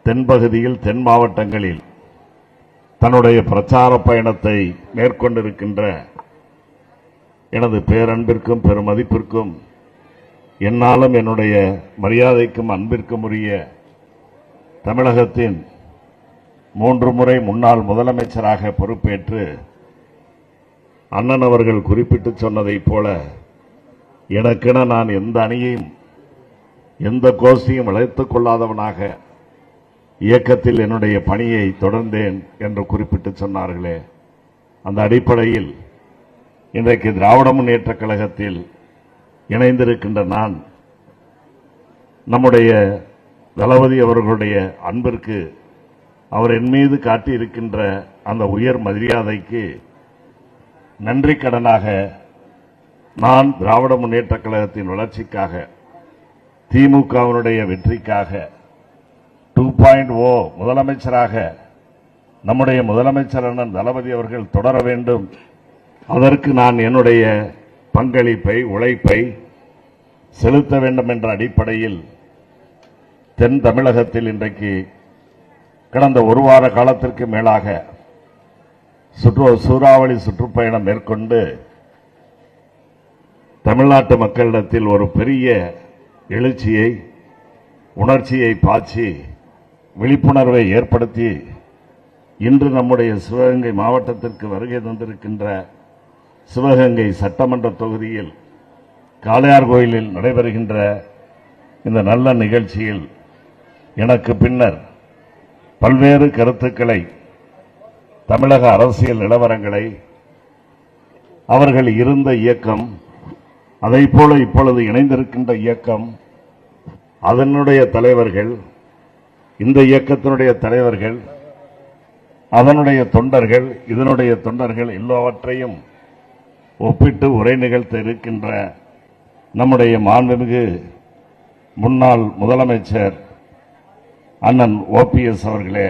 தென்பகுதியில் தென் மாவட்டங்களில் தன்னுடைய பிரச்சார பயணத்தை மேற்கொண்டிருக்கின்ற எனது பேரன்பிற்கும் பெருமதிப்பிற்கும் என்னாலும் என்னுடைய மரியாதைக்கும் அன்பிற்கும் உரிய தமிழகத்தின் 3 முறை முன்னாள் முதலமைச்சராக பொறுப்பேற்று அண்ணன் அவர்கள் குறிப்பிட்டு சொன்னதைப் போல எனக்கென நான் எந்த அணியையும் எந்த கோஷ்டியும் வளைத்துக் கொள்ளாதவனாக இயக்கத்தில் என்னுடைய பணியை தொடர்ந்தேன் என்று குறிப்பிட்டு சொன்னார்களே, அந்த அடிப்படையில் இன்றைக்கு திராவிட முன்னேற்றக் கழகத்தில் இணைந்திருக்கின்ற நான் நம்முடைய தளபதி அவர்களுடைய அன்பிற்கு அவர் என் மீது காட்டியிருக்கின்ற அந்த உயர் மரியாதைக்கு நன்றி கடனாக நான் திராவிட முன்னேற்றக் கழகத்தின் வளர்ச்சிக்காக திமுகவினுடைய வெற்றிக்காக 2.0 முதலமைச்சராக நம்முடைய முதலமைச்சர் அண்ணன் தளபதி அவர்கள் தொடர வேண்டும். அதற்கு நான் என்னுடைய பங்களிப்பை உழைப்பை செலுத்த வேண்டும் என்ற அடிப்படையில் தென் தமிழகத்தில் இன்றைக்கு கடந்த ஒரு வார காலத்திற்கு மேலாக சூறாவளி சுற்றுப்பயணம் மேற்கொண்டு தமிழ்நாட்டு மக்களிடத்தில் ஒரு பெரிய எழுச்சியை உணர்ச்சியை பாய்ச்சி விழிப்புணர்வை ஏற்படுத்தி இன்று நம்முடைய சிவகங்கை மாவட்டத்திற்கு வருகை தந்திருக்கின்ற சிவகங்கை சட்டமன்ற தொகுதியில் காளையார் கோயிலில் நடைபெறுகின்ற இந்த நல்ல நிகழ்ச்சியில் எனக்கு பின்னர் பல்வேறு கருத்துக்களை தமிழக அரசியல் நிலவரங்களை அவர்கள் இருந்த இயக்கம் அதைப்போல இப்பொழுது இணைந்திருக்கின்ற இயக்கம் அதனுடைய தலைவர்கள் இந்த இயக்கத்தினுடைய தலைவர்கள் அதனுடைய தொண்டர்கள் இதனுடைய தொண்டர்கள் எல்லாவற்றையும் ஒப்பிட்டு உரை நிகழ்த்த இருக்கின்ற நம்முடைய மாண்புமிகு முன்னாள் முதலமைச்சர் அண்ணன் OPS அவர்களே,